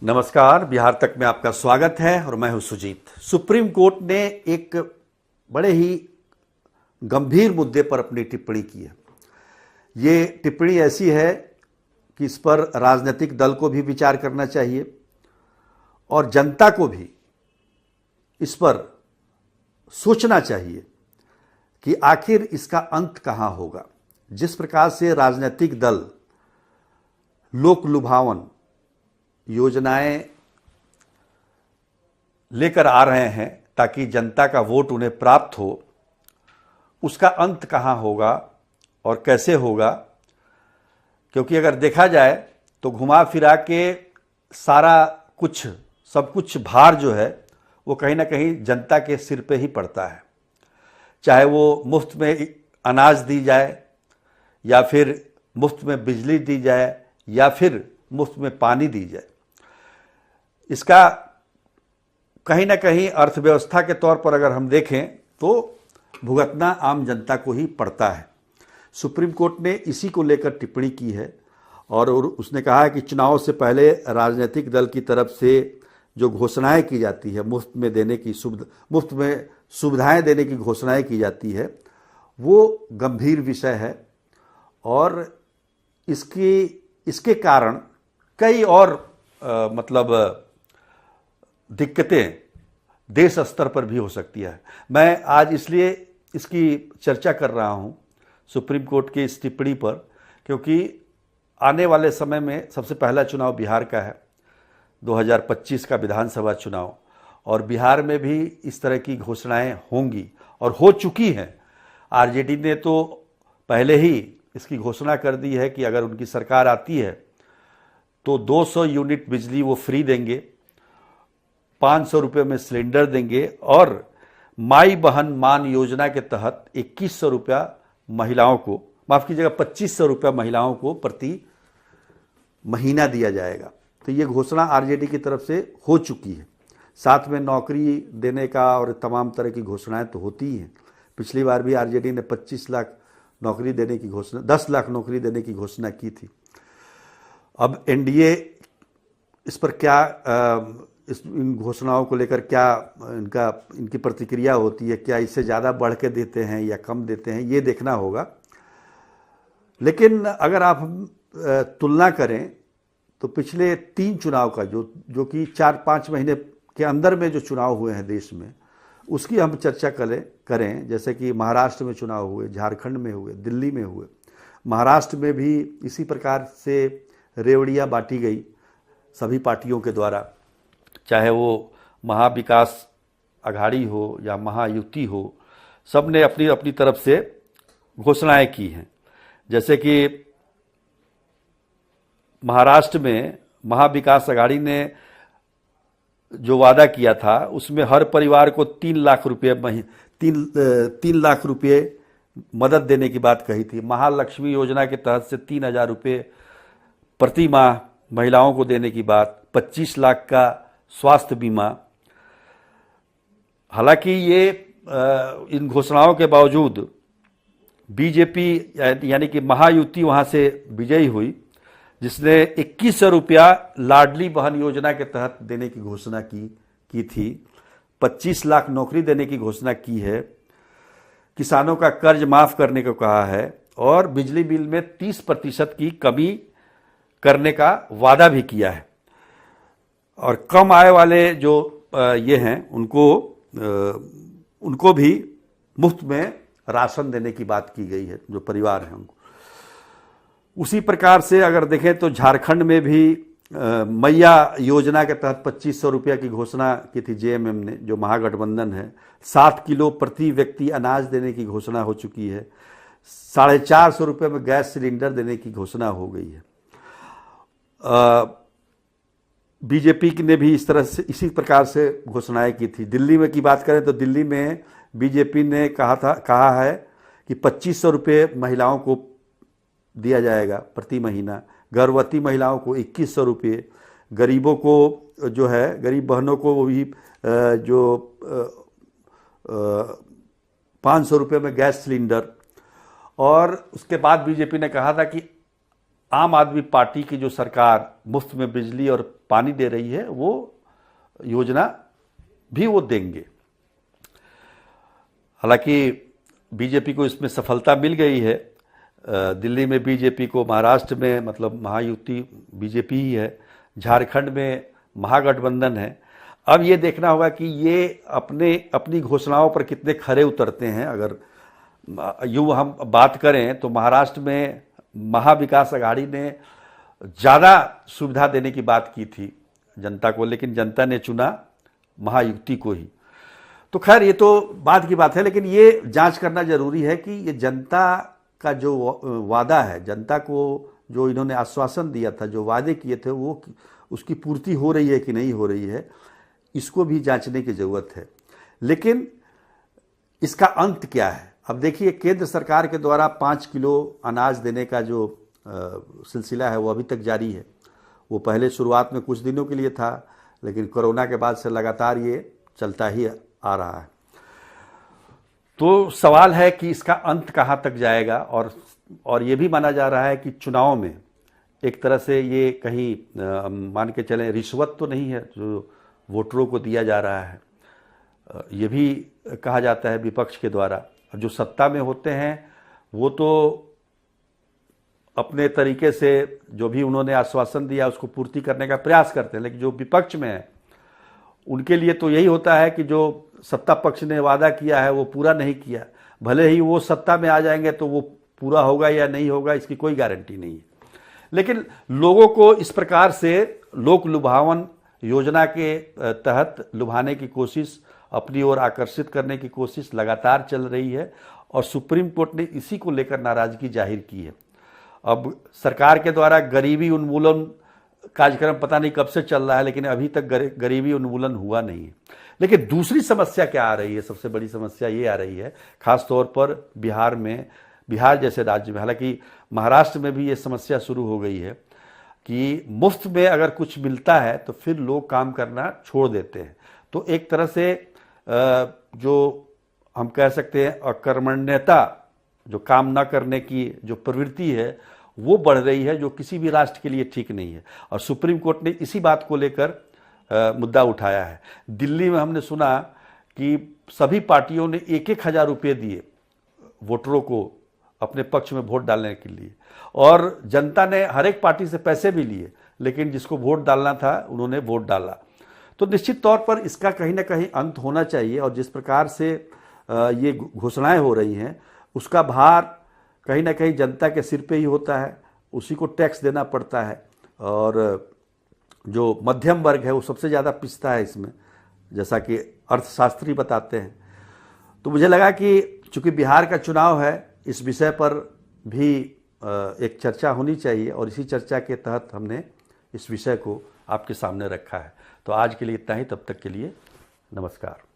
नमस्कार, बिहार तक में आपका स्वागत है और मैं हूं सुजीत। सुप्रीम कोर्ट ने एक बड़े ही गंभीर मुद्दे पर अपनी टिप्पणी की है। ये टिप्पणी ऐसी है कि इस पर राजनीतिक दल को भी विचार करना चाहिए और जनता को भी इस पर सोचना चाहिए कि आखिर इसका अंत कहां होगा। जिस प्रकार से राजनीतिक दल लोक लुभावन योजनाएं लेकर आ रहे हैं ताकि जनता का वोट उन्हें प्राप्त हो, उसका अंत कहां होगा और कैसे होगा। क्योंकि अगर देखा जाए तो घुमा फिरा के सारा कुछ सब कुछ भार जो है वो कहीं ना कहीं जनता के सिर पे ही पड़ता है। चाहे वो मुफ्त में अनाज दी जाए या फिर मुफ्त में बिजली दी जाए या फिर मुफ्त में पानी दी जाए, इसका कहीं ना कहीं अर्थव्यवस्था के तौर पर अगर हम देखें तो भुगतना आम जनता को ही पड़ता है। सुप्रीम कोर्ट ने इसी को लेकर टिप्पणी की है और उसने कहा है कि चुनाव से पहले राजनीतिक दल की तरफ से जो घोषणाएं की जाती है, मुफ्त में सुविधाएं देने की घोषणाएं की जाती है, वो गंभीर विषय है और इसके कारण कई और दिक्कतें देश स्तर पर भी हो सकती है। मैं आज इसलिए इसकी चर्चा कर रहा हूं सुप्रीम कोर्ट की इस टिप्पणी पर, क्योंकि आने वाले समय में सबसे पहला चुनाव बिहार का है, 2025 का विधानसभा चुनाव, और बिहार में भी इस तरह की घोषणाएं होंगी और हो चुकी हैं। आरजेडी ने तो पहले ही इसकी घोषणा कर दी है कि अगर उनकी सरकार आती है तो 200 यूनिट बिजली वो फ्री देंगे, 500 रुपये में सिलेंडर देंगे और माई बहन मान योजना के तहत 2100 रुपया महिलाओं को, माफ कीजिएगा 2500 रुपया महिलाओं को प्रति महीना दिया जाएगा। तो ये घोषणा आरजेडी की तरफ से हो चुकी है। साथ में नौकरी देने का और तमाम तरह की घोषणाएं तो होती ही हैं। पिछली बार भी आरजेडी ने 25 लाख नौकरी देने की घोषणा, 10 लाख नौकरी देने की घोषणा की थी। अब एनडीए इस पर क्या इन घोषणाओं को लेकर क्या इनकी प्रतिक्रिया होती है, क्या इससे ज़्यादा बढ़ के देते हैं या कम देते हैं, ये देखना होगा। लेकिन अगर आप तुलना करें तो पिछले 3 चुनाव का जो कि 4-5 महीने के अंदर में जो चुनाव हुए हैं देश में, उसकी हम चर्चा करें। जैसे कि महाराष्ट्र में चुनाव हुए, झारखंड में हुए, दिल्ली में हुए। महाराष्ट्र में भी इसी प्रकार से रेवड़ियाँ बांटी गई सभी पार्टियों के द्वारा, चाहे वो महाविकास अघाड़ी हो या महायुति हो, सब ने अपनी अपनी तरफ से घोषणाएं की हैं। जैसे कि महाराष्ट्र में महाविकास अघाड़ी ने जो वादा किया था उसमें हर परिवार को 3 लाख रुपये मदद देने की बात कही थी। महालक्ष्मी योजना के तहत से 3000 रुपये प्रति माह महिलाओं को देने की बात, 25 लाख का स्वास्थ्य बीमा। हालांकि ये इन घोषणाओं के बावजूद बीजेपी यानी कि महायुति वहां से विजयी हुई, जिसने 2100 रुपया लाडली बहन योजना के तहत देने की घोषणा की थी, 25 लाख नौकरी देने की घोषणा की है, किसानों का कर्ज माफ करने को कहा है और बिजली बिल में 30% की कमी करने का वादा भी किया है। और कम आय वाले जो ये हैं उनको भी मुफ्त में राशन देने की बात की गई है, जो परिवार हैं उनको। उसी प्रकार से अगर देखें तो झारखंड में भी मैया योजना के तहत 2500 रुपया की घोषणा की थी जेएमएम ने, जो महागठबंधन है। 7 किलो प्रति व्यक्ति अनाज देने की घोषणा हो चुकी है। 450 रुपये में गैस सिलेंडर देने की घोषणा हो गई है। बीजेपी ने भी इसी प्रकार से घोषणाएं की थी। दिल्ली में की बात करें तो दिल्ली में बीजेपी ने कहा है कि 2500 रुपये महिलाओं को दिया जाएगा प्रति महीना, गर्भवती महिलाओं को 2100 रुपये, गरीबों को जो है, गरीब बहनों को वो भी जो 500 रुपये में गैस सिलेंडर। और उसके बाद बीजेपी ने कहा था कि आम आदमी पार्टी की जो सरकार मुफ्त में बिजली और पानी दे रही है वो योजना भी वो देंगे। हालांकि बीजेपी को इसमें सफलता मिल गई है। दिल्ली में बीजेपी को, महाराष्ट्र में मतलब महायुति बीजेपी ही है, झारखंड में महागठबंधन है। अब ये देखना होगा कि ये अपनी घोषणाओं पर कितने खरे उतरते हैं। अगर यूँ हम बात करें तो महाराष्ट्र में महाविकास आघाड़ी ने ज़्यादा सुविधा देने की बात की थी जनता को, लेकिन जनता ने चुना महायुति को ही। तो खैर ये तो बाद की बात है, लेकिन ये जांच करना जरूरी है कि ये जनता का जो वादा है, जनता को जो इन्होंने आश्वासन दिया था, जो वादे किए थे, वो उसकी पूर्ति हो रही है कि नहीं हो रही है, इसको भी जांचने की ज़रूरत है। लेकिन इसका अंत क्या है? अब देखिए, केंद्र सरकार के द्वारा 5 किलो अनाज देने का जो सिलसिला है वो अभी तक जारी है। वो पहले शुरुआत में कुछ दिनों के लिए था, लेकिन कोरोना के बाद से लगातार ये चलता ही आ रहा है। तो सवाल है कि इसका अंत कहाँ तक जाएगा। और ये भी माना जा रहा है कि चुनाव में एक तरह से ये कहीं मान के चलें रिश्वत तो नहीं है जो वोटरों को दिया जा रहा है, ये भी कहा जाता है विपक्ष के द्वारा। जो सत्ता में होते हैं वो तो अपने तरीके से जो भी उन्होंने आश्वासन दिया उसको पूर्ति करने का प्रयास करते हैं, लेकिन जो विपक्ष में है उनके लिए तो यही होता है कि जो सत्ता पक्ष ने वादा किया है वो पूरा नहीं किया। भले ही वो सत्ता में आ जाएंगे तो वो पूरा होगा या नहीं होगा इसकी कोई गारंटी नहीं है। लेकिन लोगों को इस प्रकार से लोक लुभावन योजना के तहत लुभाने की कोशिश, अपनी ओर आकर्षित करने की कोशिश लगातार चल रही है और सुप्रीम कोर्ट ने इसी को लेकर नाराजगी जाहिर की है। अब सरकार के द्वारा गरीबी उन्मूलन कार्यक्रम पता नहीं कब से चल रहा है, लेकिन अभी तक गरीबी उन्मूलन हुआ नहीं है। लेकिन दूसरी समस्या क्या आ रही है? सबसे बड़ी समस्या ये आ रही है, खासतौर पर बिहार में, बिहार जैसे राज्य में, हालांकि महाराष्ट्र में भी ये समस्या शुरू हो गई है कि मुफ्त में अगर कुछ मिलता है तो फिर लोग काम करना छोड़ देते हैं। तो एक तरह से जो हम कह सकते हैं अकर्मण्यता, जो काम न करने की जो प्रवृत्ति है वो बढ़ रही है, जो किसी भी राष्ट्र के लिए ठीक नहीं है। और सुप्रीम कोर्ट ने इसी बात को लेकर मुद्दा उठाया है। दिल्ली में हमने सुना कि सभी पार्टियों ने 1-1 हज़ार रुपये दिए वोटरों को अपने पक्ष में वोट डालने के लिए, और जनता ने हर एक पार्टी से पैसे भी लिए, लेकिन जिसको वोट डालना था उन्होंने वोट डाला। तो निश्चित तौर पर इसका कहीं ना कहीं अंत होना चाहिए। और जिस प्रकार से ये घोषणाएं हो रही हैं उसका भार कहीं ना कहीं जनता के सिर पे ही होता है, उसी को टैक्स देना पड़ता है। और जो मध्यम वर्ग है वो सबसे ज़्यादा पिसता है इसमें, जैसा कि अर्थशास्त्री बताते हैं। तो मुझे लगा कि चूंकि बिहार का चुनाव है, इस विषय पर भी एक चर्चा होनी चाहिए, और इसी चर्चा के तहत हमने इस विषय को आपके सामने रखा है। तो आज के लिए इतना ही, तब तक के लिए नमस्कार।